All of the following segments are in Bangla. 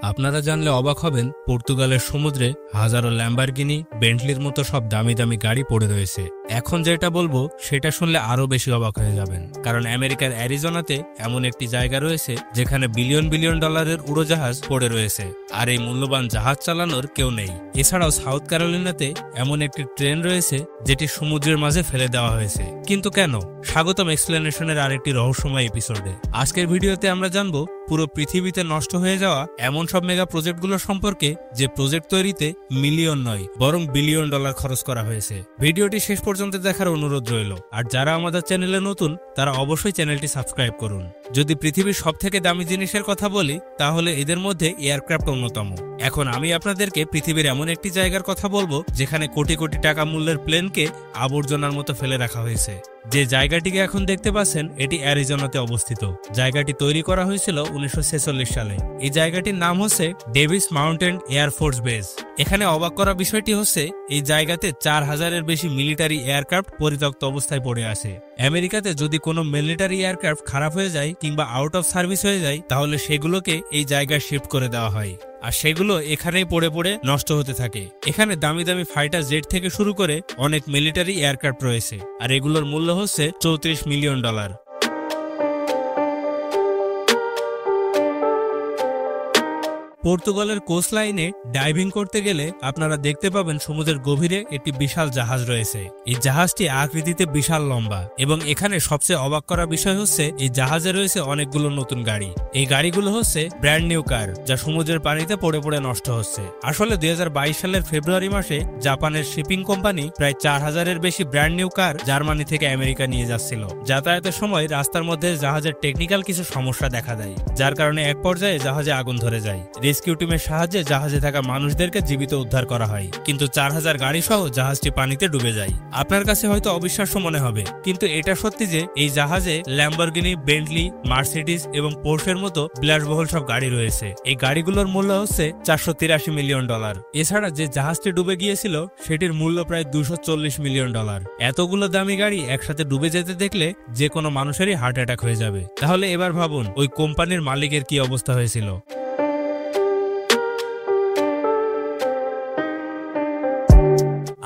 আপনারা জানলে অবাক হবেন, পর্তুগালের সমুদ্রে হাজারো ল্যাম্বরগিনি, বেন্টলির মতো সব দামি দামি গাড়ি পড়ে রয়েছে। এখন যেটা বলবো সেটা শুনলে আরো বেশি অবাক হয়ে যাবেন, কারণ আমেরিকার অ্যারিজোনাতে এমন একটি জায়গা রয়েছে যেখানে বিলিয়ন বিলিয়ন ডলারের উড়োজাহাজ পড়ে রয়েছে, আর এই মূল্যবান জাহাজ চালানোর কেউ নেই। এছাড়াও সাউথ ক্যারোলিনাতে এমন একটি ট্রেন রয়েছে যেটি সমুদ্রের মাঝে ফেলে দেওয়া হয়েছে। কিন্তু কেন? স্বাগতম এক্সপ্লেনেশনের আরেকটি রহস্যময় এপিসোডে। আজকের ভিডিওতে আমরা জানবো পুরো পৃথিবীতে নষ্ট হয়ে যাওয়া এমন সব মেগা প্রজেক্টগুলো সম্পর্কে, যে প্রজেক্ট তৈরিতে মিলিয়ন নয় বরং বিলিয়ন ডলার খরচ করা হয়েছে। ভিডিওটি শেষ পর্যন্ত দেখার অনুরোধ রইল, আর যারা আমাদের চ্যানেলে নতুন তারা অবশ্যই চ্যানেলটি সাবস্ক্রাইব করুন। যদি পৃথিবীর সব থেকে দামি জিনিসের কথা বলি তাহলে এদের মধ্যে এয়ারক্রাফট অন্যতম। এখন আমি আপনাদেরকে পৃথিবীর এমন একটি জায়গার কথা বলবো যেখানে কোটি কোটি টাকা মূল্যের প্লেনকে আবর্জনার মতো ফেলে রাখা হয়েছে। যে জায়গাটিকে এখন দেখতে পাচ্ছেন এটি অ্যারিজোনাতে অবস্থিত। জায়গাটি তৈরি করা হয়েছিল 1946 সালে। এই জায়গাটির নাম হচ্ছে ডেভিস মাউন্টেন এয়ারফোর্স বেস। এখানে অবাক করা বিষয়টি হচ্ছে এই জায়গাতে 4000-এর বেশি মিলিটারি এয়ারক্রাফট পরিত্যক্ত অবস্থায় পড়ে আছে। আমেরিকাতে যদি কোনো মিলিটারি এয়ারক্রাফট খারাপ হয়ে যায় কিংবা আউট অফ সার্ভিস হয়ে যায় তাহলে সেগুলোকে এই জায়গায় শিফট করে দেওয়া হয়, আর সেগুলো এখানেই পড়ে পড়ে নষ্ট হতে থাকে। এখানে দামি দামি ফাইটার জেট থেকে শুরু করে অনেক মিলিটারি এয়ারক্রাফট রয়েছে, আর এগুলোর মূল্য হচ্ছে 34 মিলিয়ন ডলার। পর্তুগালের কোস্ট লাইনে ডাইভিং করতে গেলে আপনারা দেখতে পাবেন সমুদ্রের গভীরে একটি বিশাল জাহাজ রয়েছে। এই জাহাজটি আকৃতিতে বিশাল লম্বা, এবং এখানে সবচেয়ে অবাক করা বিষয় হচ্ছে এই জাহাজে রয়েছে অনেকগুলো নতুন গাড়ি। এই গাড়িগুলো হচ্ছে ব্র্যান্ড নিউ কার, যা সমুদ্রের পানিতে পড়ে পড়ে নষ্ট হচ্ছে। আসলে 2022 সালের ফেব্রুয়ারি মাসে জাপানের শিপিং কোম্পানি প্রায় 4000-এর বেশি ব্র্যান্ড নিউ কার জার্মানি থেকে আমেরিকা নিয়ে যাচ্ছিল। যাতায়াতের সময় রাস্তার মধ্যে জাহাজের টেকনিক্যাল কিছু সমস্যা দেখা দেয়, যার কারণে এক পর্যায়ে জাহাজে আগুন ধরে যায়। রেস্কিউ টিমের সাহায্যে জাহাজে থাকা মানুষদেরকে জীবিত উদ্ধার করা হয়, কিন্তু 4000 গাড়ি সহ জাহাজটি পানিতে ডুবে যায়। আপনার কাছে হয়তো অবিশ্বাস্য মনে হবে, কিন্তু এটা সত্যি যে এই জাহাজে ল্যাম্বরগিনি, বেন্টলি, মার্সিডিজ এবং পোর্শের মতো বিলাসবহুল সব গাড়ি রয়েছে। এই গাড়িগুলোর মূল্য হচ্ছে 483 মিলিয়ন ডলার। এছাড়া যে জাহাজটি ডুবে গিয়েছিল সেটির মূল্য প্রায় 240 মিলিয়ন ডলার। এতগুলো দামি গাড়ি একসাথে ডুবে যেতে দেখলে যে কোনো মানুষেরই হার্ট অ্যাটাক হয়ে যাবে। তাহলে এবার ভাবুন ওই কোম্পানির মালিকের কি অবস্থা হয়েছিল।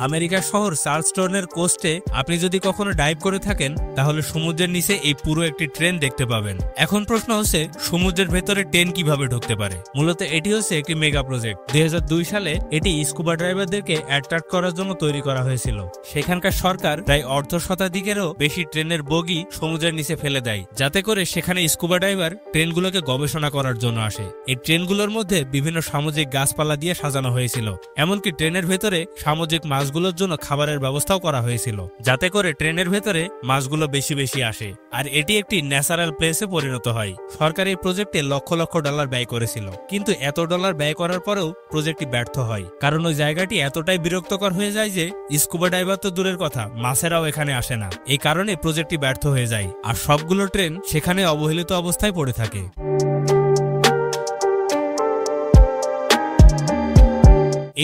আমেরিকার শহর চার্লসটনের কোস্টে আপনি যদি কখনো ডাইভ করে থাকেন তাহলে সমুদ্রের নিচে এই পুরো একটি ট্রেন দেখতে পাবেন। এখন প্রশ্ন হচ্ছে সমুদ্রের ভেতরে ট্রেন কিভাবে ঢুকতে পারে। মূলত এটি হচ্ছে একটি মেগা প্রজেক্ট। 2002 সালে এটি স্কুবা ড্রাইভারদেরকে অ্যাট্রাক্ট করার জন্য তৈরি করা হয়েছিল। সেখানকার সরকার প্রায় অর্ধ শতাধিকেরও বেশি ট্রেনের বগি সমুদ্রের নিচে ফেলে দেয়, যাতে করে সেখানে স্কুবা ড্রাইভার ট্রেনগুলোকে গবেষণা করার জন্য আসে। এই ট্রেনগুলোর মধ্যে বিভিন্ন সামুদ্রিক গাছপালা দিয়ে সাজানো হয়েছিল। এমনকি ট্রেনের ভেতরে সামুদ্রিক মাছগুলোর জন্য খাবারের ব্যবস্থাও করা হয়েছিল, যাতে করে ট্রেনের ভেতরে মাছগুলো বেশি বেশি আসে, আর এটি একটি ন্যাচারাল প্লেসে পরিণত হয়। সরকার এই প্রজেক্টে লক্ষ লক্ষ ডলার ব্যয় করেছিল, কিন্তু এত ডলার ব্যয় করার পরেও প্রজেক্টটি ব্যর্থ হয়, কারণ ওই জায়গাটি এতটাই বিরক্তকর হয়ে যায় যে স্কুবা ডাইভার তো দূরের কথা, মাছেরাও এখানে আসে না। এই কারণে প্রজেক্টটি ব্যর্থ হয়ে যায়, আর সবগুলো ট্রেন সেখানে অবহেলিত অবস্থায় পড়ে থাকে।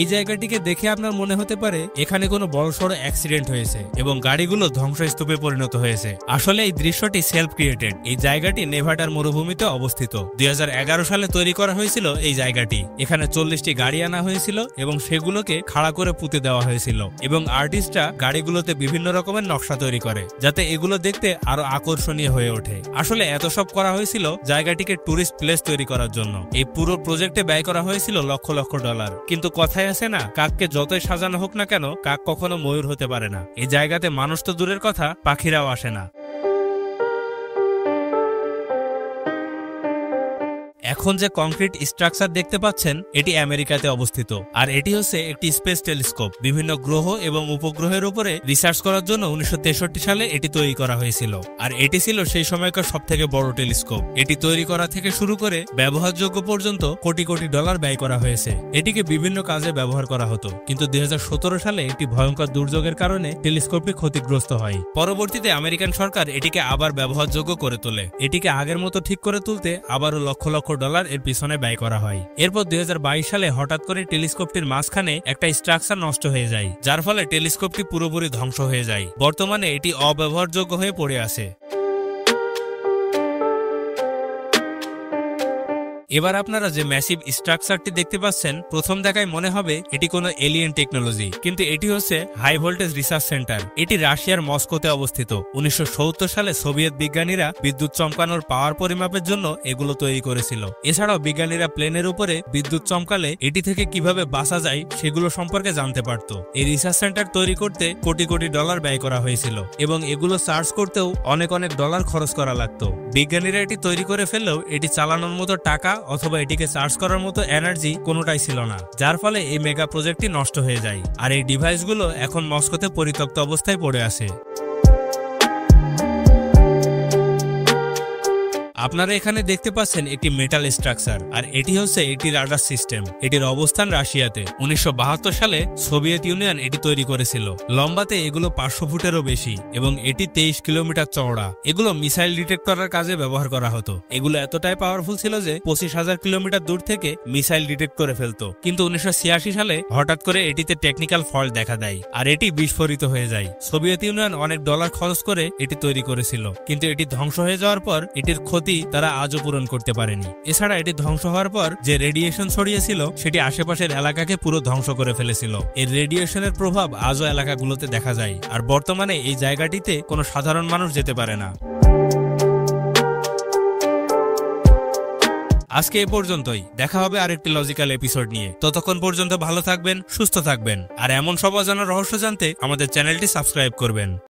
এই জায়গাটিকে দেখে আপনার মনে হতে পারে এখানে কোনো বড়সড় অ্যাক্সিডেন্ট হয়েছে এবং গাড়িগুলো ধ্বংসস্তূপে পরিণত হয়েছে। আসলে এই দৃশ্যটি সেলফ ক্রিয়েটেড। এই জায়গাটি নেভাডার মরুভূমিতে অবস্থিত। 2011 সালে তৈরি করা হয়েছিল এই জায়গাটি। এখানে 40টি গাড়ি আনা হয়েছিল এবং সেগুলোকে খাড়া করে পুঁতে দেওয়া হয়েছিল, এবং আর্টিস্টরা গাড়িগুলোতে বিভিন্ন রকমের নকশা তৈরি করে যাতে এগুলো দেখতে আরো আকর্ষণীয় হয়ে ওঠে। আসলে এত সব করা হয়েছিল জায়গাটিকে টুরিস্ট প্লেস তৈরি করার জন্য। এই পুরো প্রজেক্টে ব্যয় করা হয়েছিল লক্ষ লক্ষ ডলার, কিন্তু কথায় আছে না, কাককে যতই সাজানো হোক না কেন কাক কখনো ময়ূর হতে পারে না। এই জায়গাতে মানুষ তো দূরের কথা, পাখিরাও আসে না। এখন যে কংক্রিট স্ট্রাকচার দেখতে পাচ্ছেন এটি আমেরিকাতে অবস্থিত, আর এটি হচ্ছে একটি স্পেস টেলিস্কোপ। বিভিন্ন গ্রহ এবং উপগ্রহের উপরে রিসার্চ করার জন্য 1963 সালে এটি তৈরি করা হয়েছিল, আর এটি ছিল সেই সময়কার সবথেকে বড় টেলিস্কোপ। এটি তৈরি করা থেকে শুরু করে ব্যবহারযোগ্য পর্যন্ত কোটি কোটি ডলার ব্যয় করা হয়েছে। এটিকে বিভিন্ন কাজে ব্যবহার করা হতো, কিন্তু 2017 সালে একটি ভয়ঙ্কর দুর্যোগের কারণে টেলিস্কোপটি ক্ষতিগ্রস্ত হয়। পরবর্তীতে আমেরিকান সরকার এটিকে আবার ব্যবহারযোগ্য করে তোলে। এটিকে আগের মতো ঠিক করে তুলতে আবারও লক্ষ লক্ষ ডলার এর পিছনে ব্যয় করা হয়। এরপর 2022 সালে হঠাৎ করে টেলিস্কোপটির মাঝখানে একটা স্ট্রাকচার নষ্ট হয়ে যায়, যার ফলে টেলিস্কোপটি পুরোপুরি ধ্বংস হয়ে যায়। বর্তমানে এটি অব্যবহারযোগ্য হয়ে পড়ে আছে। এবার আপনারা যে ম্যাসিভ স্ট্রাকচারটি দেখতে পাচ্ছেন, প্রথম দেখায় মনে হবে এটি কোনো এলিয়েন টেকনোলজি, কিন্তু এটি হচ্ছে হাই ভোল্টেজ রিসার্চ সেন্টার। এটি রাশিয়ার মস্কোতে অবস্থিত। 1970 সালে সোভিয়েত বিজ্ঞানীরা বিদ্যুৎ চমকানোর পাওয়ার পরিমাপের জন্য এগুলো তৈরি করেছিল। এছাড়াও বিজ্ঞানীরা প্লেনের উপরে বিদ্যুৎ চমকালে এটি থেকে কিভাবে বাঁচা যায় সেগুলো সম্পর্কে জানতে পারত। এই রিসার্চ সেন্টার তৈরি করতে কোটি কোটি ডলার ব্যয় করা হয়েছিল এবং এগুলো চার্জ করতেও অনেক অনেক ডলার খরচ করা লাগতো। বিজ্ঞানীরা এটি তৈরি করে ফেললেও এটি চালানোর মতো টাকা অথবা এটিকে চার্জ করার মতো এনার্জি কোনোটাই ছিল না, যার ফলে এই মেগা প্রজেক্টটি নষ্ট হয়ে যায়। আর এই ডিভাইসগুলো এখন মস্কোতে পরিত্যক্ত অবস্থায় পড়ে আছে। আপনারা এখানে দেখতে পাচ্ছেন একটি মেটাল স্ট্রাকচার, আর এটি হচ্ছে একটি রাডার সিস্টেম। এটির অবস্থান রাশিয়াতে। 1972 সালে সোভিয়েত ইউনিয়ন এটি তৈরি করেছিল। লম্বাতে এগুলো 500 ফুটেরও বেশি এবং এটি 23 কিলোমিটার চওড়া। এগুলো মিসাইল ডিটেক্ট করার কাজে ব্যবহার করা হতো। এগুলো এতটাই পাওয়ারফুল ছিল যে 25,000 কিলোমিটার দূর থেকে মিসাইল ডিটেক্ট করে ফেলতো। কিন্তু 1986 সালে হঠাৎ করে এটিতে টেকনিক্যাল ফল্ট দেখা দেয় আর এটি বিস্ফোরিত হয়ে যায়। সোভিয়েত ইউনিয়ন অনেক ডলার খরচ করে এটি তৈরি করেছিল, কিন্তু এটি ধ্বংস হয়ে যাওয়ার পর এটির ক্ষতি তারা আজও পূরণ করতে পারেনি। এছাড়া এটি ধ্বংস হওয়ার পর যে রেডিয়েশন ছড়িয়েছিল সেটি আশেপাশের এলাকাকে পুরো ধ্বংস করে ফেলেছিল। এর রেডিয়েশনের প্রভাব আজও এলাকাগুলোতে দেখা যায়, আর বর্তমানে এই জায়গাটিতে কোনো সাধারণ মানুষ যেতে পারে না। আজকে এ পর্যন্তই। দেখা হবে আরেকটি লজিক্যাল এপিসোড নিয়ে। ততক্ষণ পর্যন্ত ভালো থাকবেন, সুস্থ থাকবেন, আর এমন সব অজানা রহস্য জানতে আমাদের চ্যানেলটি সাবস্ক্রাইব করবেন।